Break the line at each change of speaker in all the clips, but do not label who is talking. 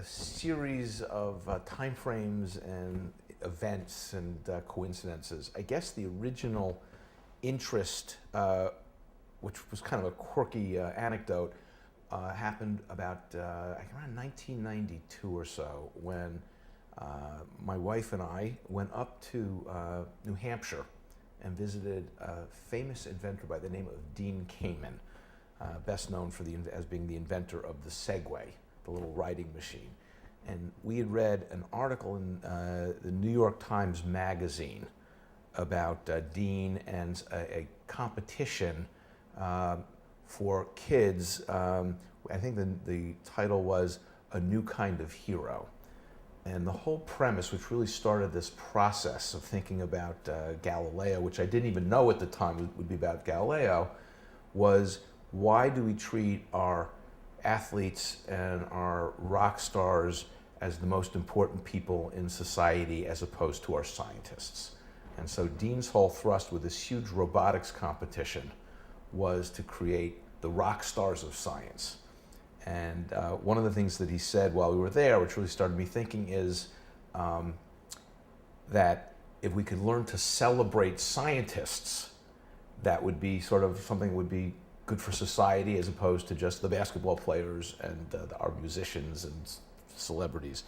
series of time frames and events and coincidences. I guess the original interest, which was kind of a quirky anecdote, happened about around 1992 or so when my wife and I went up to New Hampshire and visited a famous inventor by the name of Dean Kamen, best known as being the inventor of the Segway, the little writing machine. And we had read an article in the New York Times Magazine about Dean and a competition for kids. I think the title was A New Kind of Hero. And the whole premise, which really started this process of thinking about Galileo, which I didn't even know at the time would be about Galileo, was why do we treat our athletes and our rock stars as the most important people in society as opposed to our scientists? And so Dean's whole thrust with this huge robotics competition was to create the rock stars of science. And one of the things that he said while we were there, which really started me thinking, is that if we could learn to celebrate scientists, that would be sort of something that would be good for society as opposed to just the basketball players and our musicians and celebrities.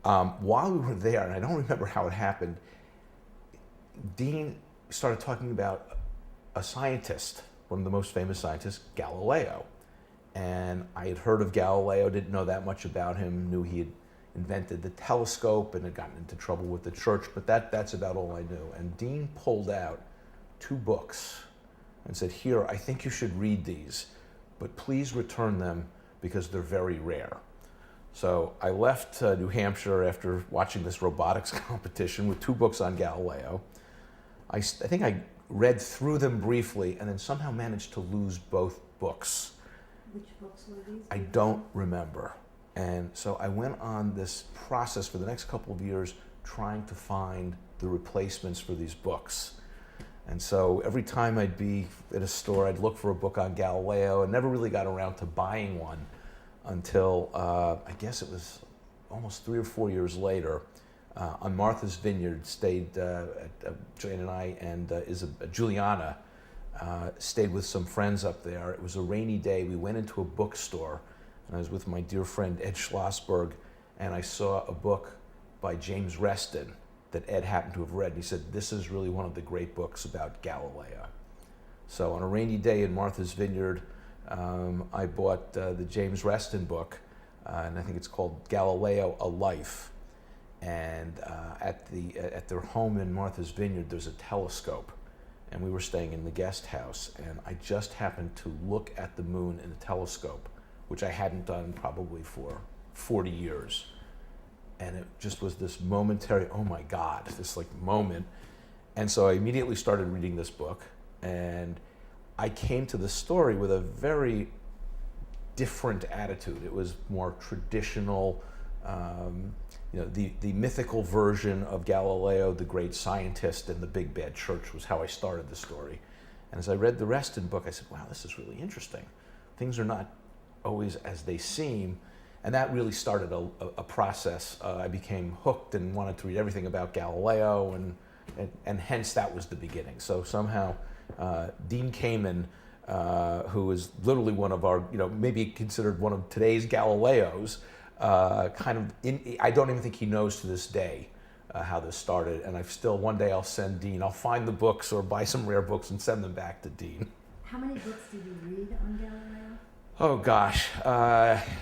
While we were there, and I don't remember how it happened, Dean started talking about a scientist, one of the most famous scientists, Galileo. And I had heard of Galileo, didn't know that much about him, knew he had invented the telescope and had gotten into trouble with the church, but that's about all I knew. And Dean pulled out 2 books and said, "Here, I think you should read these, but please return them because they're very rare." So I left New Hampshire after watching this robotics competition with 2 books on Galileo. I think I read through them briefly and then somehow managed to lose both books.
Which books were these?
I don't remember. And so I went on this process for the next couple of years trying to find the replacements for these books. And so every time I'd be at a store, I'd look for a book on Galileo and never really got around to buying one until I guess it was almost 3 or 4 years later. On Martha's Vineyard, Jane and I and Juliana stayed with some friends up there. It was a rainy day. We went into a bookstore, and I was with my dear friend Ed Schlossberg, and I saw a book by James Reston that Ed happened to have read. And he said, "This is really one of the great books about Galileo." So on a rainy day in Martha's Vineyard, I bought the James Reston book, and I think it's called Galileo, A Life. And at their home in Martha's Vineyard, there's a telescope. And we were staying in the guest house, and I just happened to look at the moon in the telescope, which I hadn't done probably for 40 years. And it just was this momentary, oh my God, this like moment. And so I immediately started reading this book, and I came to the story with a very different attitude. It was more traditional, the mythical version of Galileo, the great scientist, and the big bad church was how I started the story. And as I read the Reston book, I said, wow, this is really interesting. Things are not always as they seem. And that really started a process. I became hooked and wanted to read everything about Galileo, and hence that was the beginning. So somehow Dean Kamen, who is literally one of our, maybe considered one of today's Galileos, I don't even think he knows to this day how this started. And one day I'll send Dean, I'll find the books or buy some rare books and send them back to Dean.
How many books did you read on Galileo?
Oh gosh,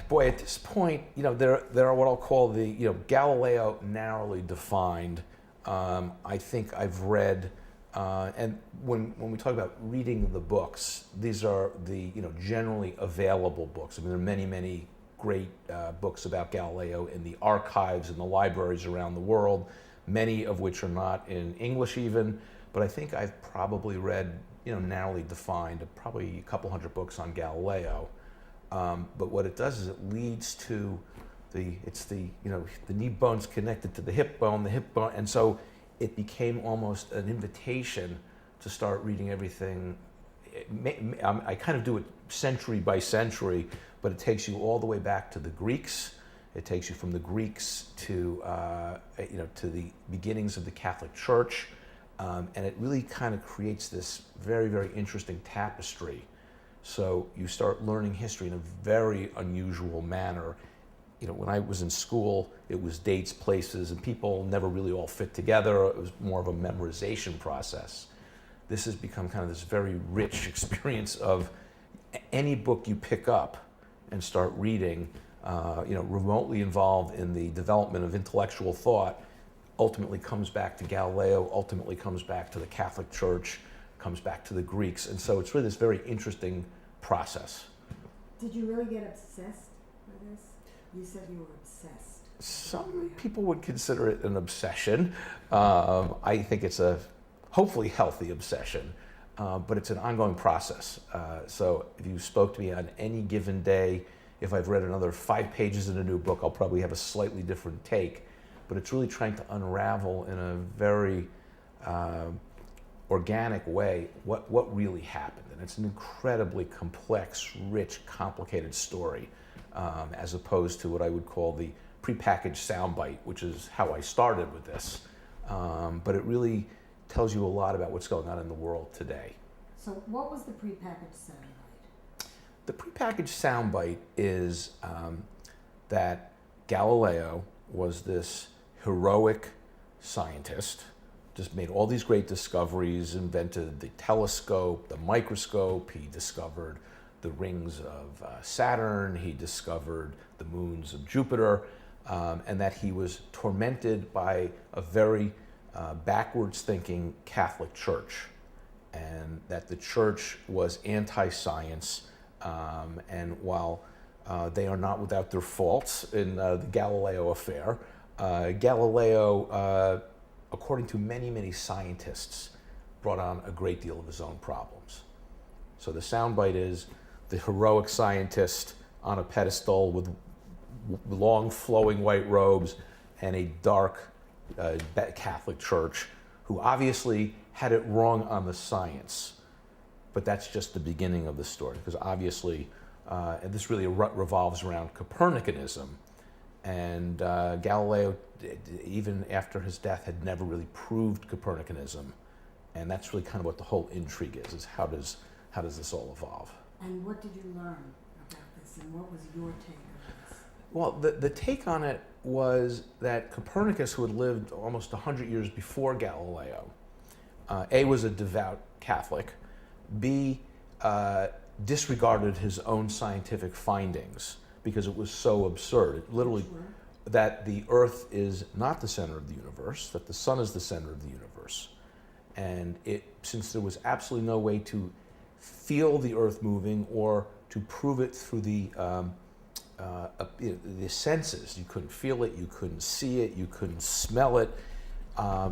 boy, at this point, there are what I'll call the, Galileo narrowly defined. I think I've read, and when we talk about reading the books, these are the, generally available books. I mean, there are many, many great books about Galileo in the archives and the libraries around the world, many of which are not in English even, but I think I've probably read, narrowly defined, probably a couple hundred books on Galileo. But what it does is it leads to the knee bone's connected to the hip bone, and so it became almost an invitation to start reading everything. I kind of do it century by century, but it takes you all the way back to the Greeks It takes you from the Greeks to to the beginnings of the Catholic Church, and it really kind of creates this very, very interesting tapestry. So you start learning history in a very unusual manner. When I was in school, it was dates, places, and people never really all fit together. It was more of a memorization process. This has become kind of this very rich experience of any book you pick up and start reading, remotely involved in the development of intellectual thought, ultimately comes back to Galileo, ultimately comes back to the Catholic Church, comes back to the Greeks. And so it's really this very interesting process.
Did you really get obsessed with this? You said you were obsessed.
Some people would consider it an obsession. I think it's a hopefully healthy obsession, but it's an ongoing process. So if you spoke to me on any given day, if I've read another 5 pages in a new book, I'll probably have a slightly different take. But it's really trying to unravel in a very organic way what really happened. And it's an incredibly complex, rich, complicated story, as opposed to what I would call the prepackaged soundbite, which is how I started with this. But it really tells you a lot about what's going on in the world today.
So what was the prepackaged soundbite?
The prepackaged soundbite is that Galileo was this heroic scientist, just made all these great discoveries, invented the telescope, the microscope, he discovered the rings of Saturn, he discovered the moons of Jupiter, and that he was tormented by a very backwards thinking Catholic Church, and that the church was anti-science, and while they are not without their faults in the Galileo affair, Galileo, according to many, many scientists, brought on a great deal of his own problems. So the soundbite is the heroic scientist on a pedestal with long flowing white robes and a dark Catholic Church who obviously had it wrong on the science. But that's just the beginning of the story, because obviously, and this really revolves around Copernicanism. And Galileo, even after his death, had never really proved Copernicanism. And that's really kind of what the whole intrigue is how does this all evolve?
And what did you learn about this, and what was your take on this?
Well, the take on it was that Copernicus, who had lived almost 100 years before Galileo, A, was a devout Catholic, B, disregarded his own scientific findings because it was so absurd. It literally, that the Earth is not the center of the universe, that the sun is the center of the universe. And since there was absolutely no way to feel the Earth moving or to prove it through the senses, you couldn't feel it, you couldn't see it, you couldn't smell it,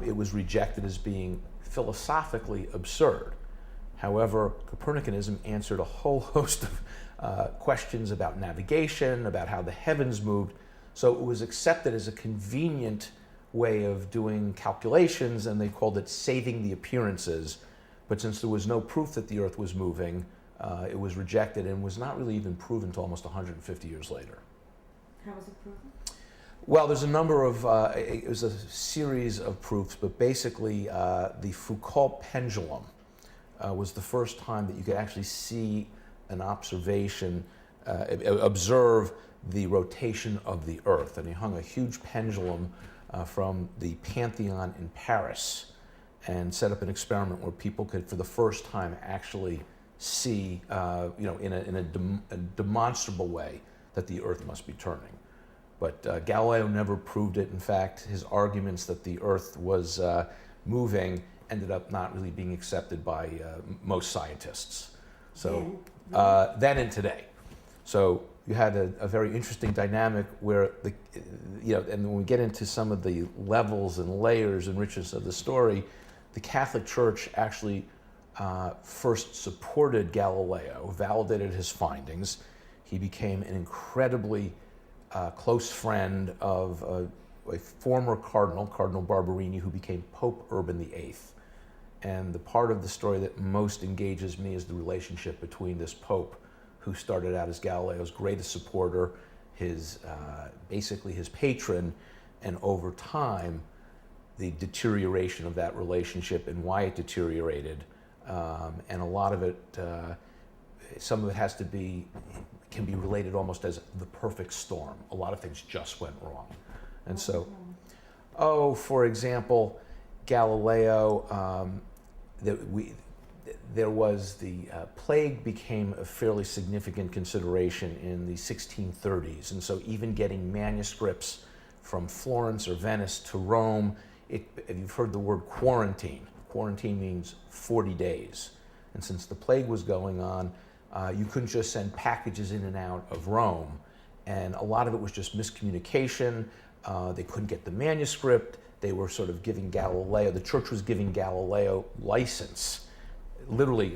it was rejected as being philosophically absurd. However, Copernicanism answered a whole host of questions about navigation, about how the heavens moved, so it was accepted as a convenient way of doing calculations, and they called it saving the appearances. But since there was no proof that the Earth was moving, it was rejected and was not really even proven until almost 150 years later.
How was it proven?
Well, there's a number of, it was a series of proofs, but basically the Foucault pendulum was the first time that you could actually see an observation, observe the rotation of the Earth. And he hung a huge pendulum from the Pantheon in Paris and set up an experiment where people could, for the first time, actually see, in a demonstrable way, that the Earth must be turning. But Galileo never proved it. In fact, his arguments that the Earth was moving ended up not really being accepted by most scientists. So then and today. So you had a very interesting dynamic where and when we get into some of the levels and layers and richness of the story, the Catholic Church actually first supported Galileo, validated his findings. He became an incredibly close friend of a former cardinal, Cardinal Barberini, who became Pope Urban VIII. And the part of the story that most engages me is the relationship between this Pope, who started out as Galileo's greatest supporter, basically his patron, and over time, the deterioration of that relationship and why it deteriorated. And a lot of it, some of it can be related almost as the perfect storm. A lot of things just went wrong. And so, for example, Galileo, there was the plague became a fairly significant consideration in the 1630s. And so even getting manuscripts from Florence or Venice to Rome, you've heard the word quarantine. Quarantine means 40 days. And since the plague was going on, you couldn't just send packages in and out of Rome. And a lot of it was just miscommunication. They couldn't get the manuscript. They were sort of giving Galileo, the church was giving Galileo license, literally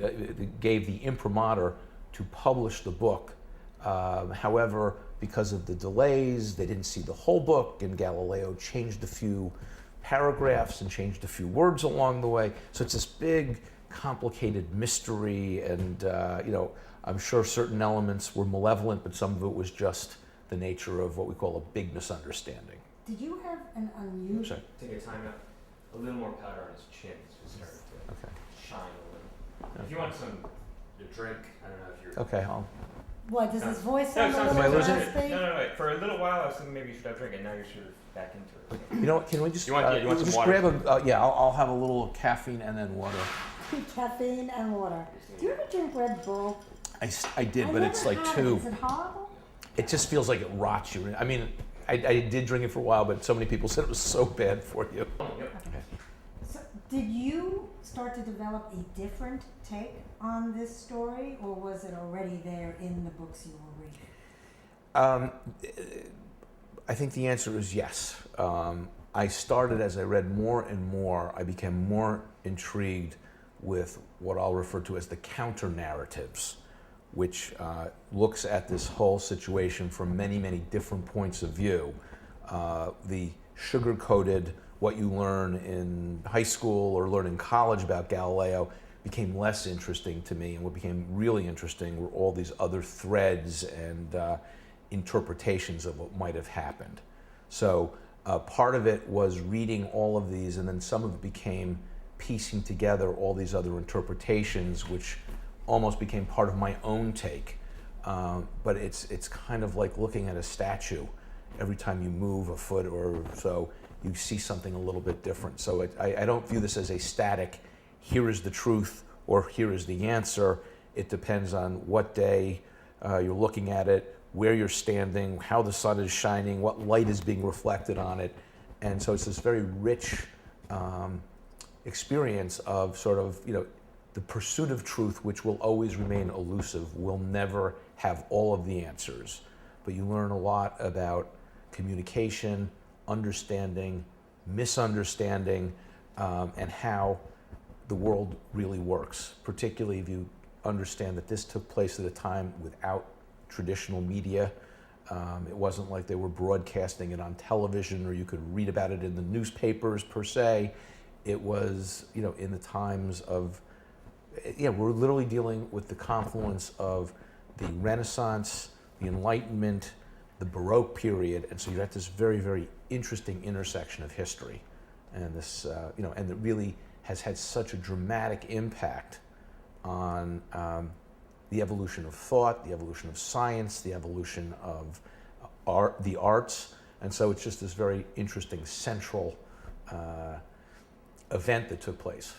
gave the imprimatur to publish the book. However, because of the delays, they didn't see the whole book, and Galileo changed a few paragraphs and changed a few words along the way. So it's this big, complicated mystery, and I'm sure certain elements were malevolent, but some of it was just the nature of what we call a big misunderstanding.
Did you have an unusual...
Take a time out. A little more powder on his chin. It's just starting to shine a little. If you want a drink, I don't know if you're...
Okay, I'll...
What, does his voice sound a
sounds
little
like
raspy?
No, wait. For a little while, I was thinking maybe you should have a drink, and now you're sort of back into it.
You know what, can we just...
You want some
just
water?
grab I'll have a little caffeine and then water.
Caffeine and water. Do you ever drink Red Bull?
I did, but it's like two.
Is it horrible?
It just feels like it rots you. I mean, I did drink it for a while, but so many people said it was so bad for you.
Yep.
Okay.
So, did you start to develop a different take on this story, or was it already there in the books you were reading?
I think the answer is yes. I started, as I read more and more, I became more intrigued with what I'll refer to as the counter narratives, which looks at this whole situation from many, many different points of view. The sugar-coated, what you learn in high school or learn in college about Galileo became less interesting to me, and what became really interesting were all these other threads and interpretations of what might have happened. So part of it was reading all of these, and then some of it became piecing together all these other interpretations, which almost became part of my own take. But it's kind of like looking at a statue. Every time you move a foot or so, you see something a little bit different. So I don't view this as a static, here is the truth, or here is the answer. It depends on what day you're looking at it, where you're standing, how the sun is shining, what light is being reflected on it. And so it's this very rich experience of sort of, the pursuit of truth, which will always remain elusive, will never have all of the answers. But you learn a lot about communication, understanding, misunderstanding, and how the world really works, particularly if you understand that this took place at a time without traditional media. It wasn't like they were broadcasting it on television or you could read about it in the newspapers per se. It was, in the times of, we're literally dealing with the confluence of the Renaissance, the Enlightenment, the Baroque period, and so you're at this very, very interesting intersection of history. And this, and it really has had such a dramatic impact on the evolution of thought, the evolution of science, the evolution of art, the arts, and so it's just this very interesting central event that took place.